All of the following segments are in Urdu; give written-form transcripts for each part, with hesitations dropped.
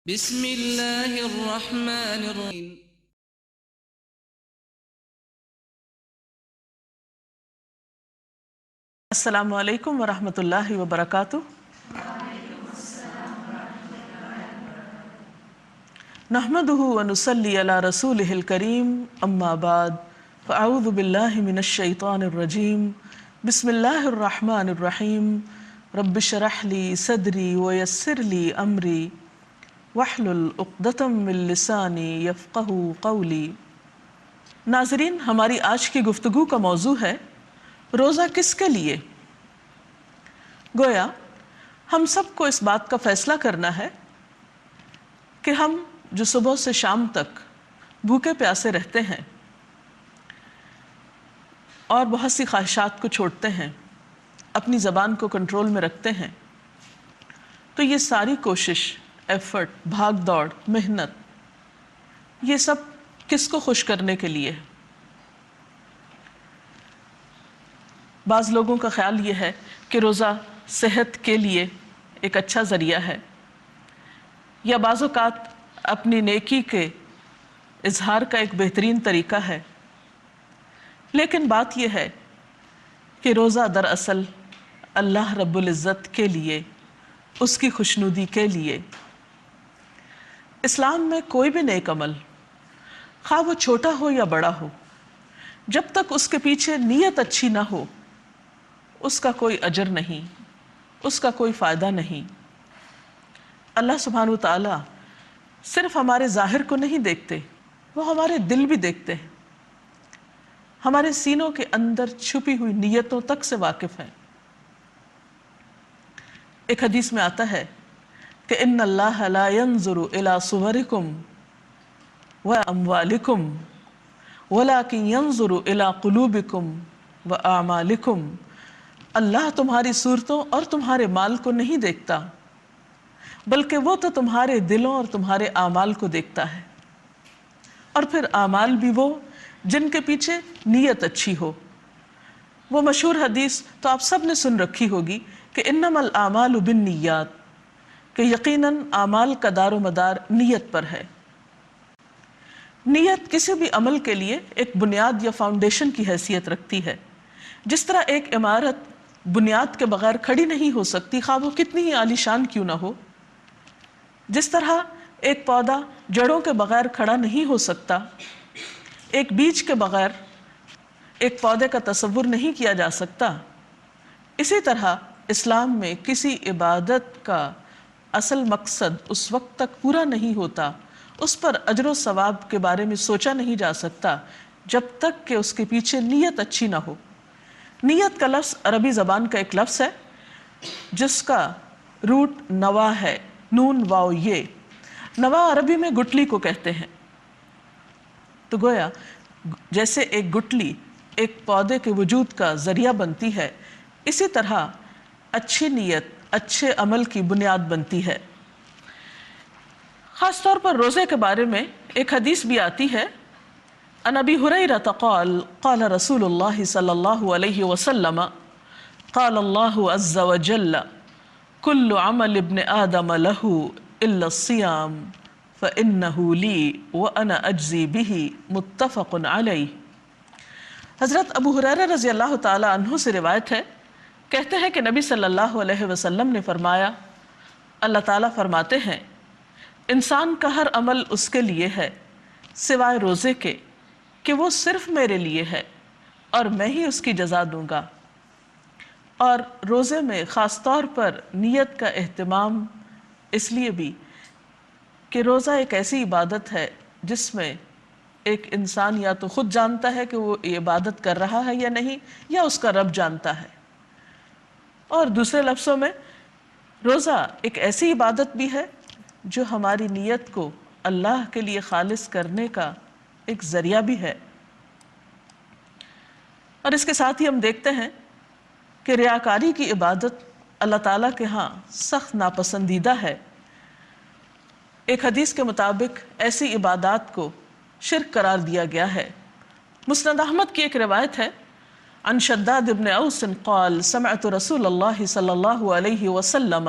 بسم اللہ الرحمن الرحیم۔ السلام علیکم ورحمۃ اللہ وبرکاتہ۔ نحمده ونصلی علی رسولہ الکریم، اما بعد فاعوذ باللہ من الشیطان الرجیم، بسم اللہ الرحمن الرحیم۔ رب اشرح لی صدری ویسر لی امری واحلل عقدۃ من لسانی یفقہوا قولی۔ ناظرین، ہماری آج کی گفتگو کا موضوع ہے روزہ کس کے لیے؟ گویا ہم سب کو اس بات کا فیصلہ کرنا ہے کہ ہم جو صبح سے شام تک بھوکے پیاسے رہتے ہیں اور بہت سی خواہشات کو چھوڑتے ہیں، اپنی زبان کو کنٹرول میں رکھتے ہیں، تو یہ ساری کوشش، ایفرٹ، بھاگ دوڑ، محنت، یہ سب کس کو خوش کرنے کے لیے؟ بعض لوگوں کا خیال یہ ہے کہ روزہ صحت کے لیے ایک اچھا ذریعہ ہے، یا بعض اوقات اپنی نیکی کے اظہار کا ایک بہترین طریقہ ہے۔ لیکن بات یہ ہے کہ روزہ دراصل اللہ رب العزت کے لیے، اس کی خوشنودی کے لیے۔ اسلام میں کوئی بھی نیک عمل، خواہ وہ چھوٹا ہو یا بڑا ہو، جب تک اس کے پیچھے نیت اچھی نہ ہو، اس کا کوئی اجر نہیں، اس کا کوئی فائدہ نہیں۔ اللہ سبحانہ وتعالی صرف ہمارے ظاہر کو نہیں دیکھتے، وہ ہمارے دل بھی دیکھتے ہیں، ہمارے سینوں کے اندر چھپی ہوئی نیتوں تک سے واقف ہیں۔ ایک حدیث میں آتا ہے کہ ان اللہ لا ينظر الى صورکم واموالکم ولکن ينظر الى قلوبکم واعمالکم۔ اللہ تمہاری صورتوں اور تمہارے مال کو نہیں دیکھتا، بلکہ وہ تو تمہارے دلوں اور تمہارے اعمال کو دیکھتا ہے، اور پھر اعمال بھی وہ جن کے پیچھے نیت اچھی ہو۔ وہ مشہور حدیث تو آپ سب نے سن رکھی ہوگی کہ انما الاعمال بالنیات، کہ یقیناً اعمال کا دار و مدار نیت پر ہے۔ نیت کسی بھی عمل کے لیے ایک بنیاد یا فاؤنڈیشن کی حیثیت رکھتی ہے۔ جس طرح ایک عمارت بنیاد کے بغیر کھڑی نہیں ہو سکتی، خواہ وہ کتنی ہی عالی شان کیوں نہ ہو، جس طرح ایک پودا جڑوں کے بغیر کھڑا نہیں ہو سکتا، ایک بیج کے بغیر ایک پودے کا تصور نہیں کیا جا سکتا، اسی طرح اسلام میں کسی عبادت کا اصل مقصد اس وقت تک پورا نہیں ہوتا، اس پر اجر و ثواب کے بارے میں سوچا نہیں جا سکتا، جب تک کہ اس کے پیچھے نیت اچھی نہ ہو۔ نیت کا لفظ عربی زبان کا ایک لفظ ہے جس کا روٹ نوا ہے، نون واو یہ۔ نوا عربی میں گٹلی کو کہتے ہیں۔ تو گویا جیسے ایک گٹلی ایک پودے کے وجود کا ذریعہ بنتی ہے، اسی طرح اچھی نیت اچھے عمل کی بنیاد بنتی ہے۔ خاص طور پر روزے کے بارے میں ایک حدیث بھی آتی ہے، عن ابی ہریرہ قال قال رسول اللہ صلی اللہ علیہ وسلم قال اللہ عز وجل کل عمل ابن آدم له الا الصیام فإنه لی وأنا اجزی بہ، متفق علیہ۔ حضرت ابو ہریرہ رضی اللہ تعالی عنہ سے روایت ہے، کہتے ہیں کہ نبی صلی اللہ علیہ وسلم نے فرمایا، اللہ تعالیٰ فرماتے ہیں، انسان کا ہر عمل اس کے لیے ہے سوائے روزے کے کہ وہ صرف میرے لیے ہے اور میں ہی اس کی جزا دوں گا۔ اور روزے میں خاص طور پر نیت کا اہتمام اس لیے بھی کہ روزہ ایک ایسی عبادت ہے جس میں ایک انسان یا تو خود جانتا ہے کہ وہ یہ عبادت کر رہا ہے یا نہیں، یا اس کا رب جانتا ہے۔ اور دوسرے لفظوں میں روزہ ایک ایسی عبادت بھی ہے جو ہماری نیت کو اللہ کے لیے خالص کرنے کا ایک ذریعہ بھی ہے۔ اور اس کے ساتھ ہی ہم دیکھتے ہیں کہ ریاکاری کی عبادت اللہ تعالیٰ کے ہاں سخت ناپسندیدہ ہے۔ ایک حدیث کے مطابق ایسی عبادات کو شرک قرار دیا گیا ہے۔ مسند احمد کی ایک روایت ہے، عن شداد بن اوس قال سمعت رسول اللہ صلی اللہ علیہ وسلم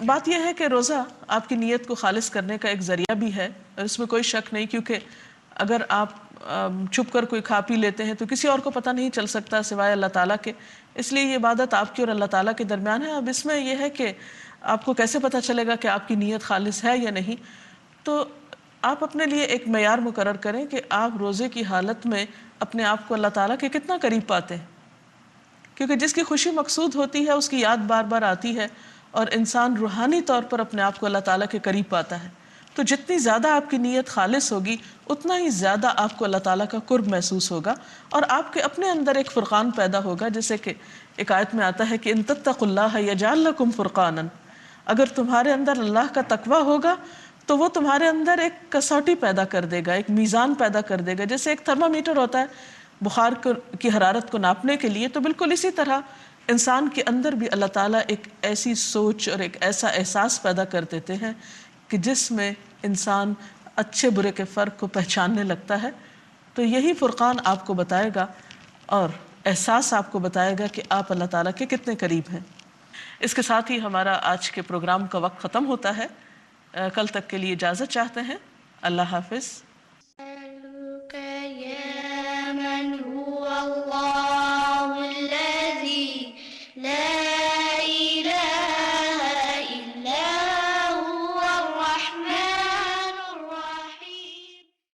بات یہ ہے کہ روزہ آپ کی نیت کو خالص کرنے کا ایک ذریعہ بھی ہے، اور اس میں کوئی شک نہیں، کیونکہ اگر آپ چھپ کر کوئی کھا پی لیتے ہیں تو کسی اور کو پتہ نہیں چل سکتا سوائے اللہ تعالیٰ کے، اس لیے یہ عبادت آپ کی اور اللہ تعالیٰ کے درمیان ہے۔ اب اس میں یہ ہے کہ آپ کو کیسے پتہ چلے گا کہ آپ کی نیت خالص ہے یا نہیں، تو آپ اپنے لیے ایک معیار مقرر کریں کہ آپ روزے کی حالت میں اپنے آپ کو اللہ تعالیٰ کے کتنا قریب پاتے ہیں، کیونکہ جس کی خوشی مقصود ہوتی ہے اس کی یاد بار بار آتی ہے، اور انسان روحانی طور پر اپنے آپ کو اللہ تعالیٰ کے قریب پاتا ہے۔ تو جتنی زیادہ آپ کی نیت خالص ہوگی اتنا ہی زیادہ آپ کو اللہ تعالیٰ کا قرب محسوس ہوگا، اور آپ کے اپنے اندر ایک فرقان پیدا ہوگا، جیسے کہ ایک آیت میں آتا ہے کہ ان تتقوا اللہ یجعل لکم فرقانا، اگر تمہارے اندر اللہ کا تقویٰ ہوگا تو وہ تمہارے اندر ایک کسوٹی پیدا کر دے گا، ایک میزان پیدا کر دے گا، جیسے ایک تھرمامیٹر ہوتا ہے بخار کی حرارت کو ناپنے کے لیے، تو بالکل اسی طرح انسان کے اندر بھی اللہ تعالیٰ ایک ایسی سوچ اور ایک ایسا احساس پیدا کر دیتے ہیں کہ جس میں انسان اچھے برے کے فرق کو پہچاننے لگتا ہے۔ تو یہی فرقان آپ کو بتائے گا اور احساس آپ کو بتائے گا کہ آپ اللہ تعالیٰ کے کتنے قریب ہیں۔ اس کے ساتھ ہی ہمارا آج کے پروگرام کا وقت ختم ہوتا ہے۔ کل تک کے لیے اجازت چاہتے ہیں۔ اللہ حافظ۔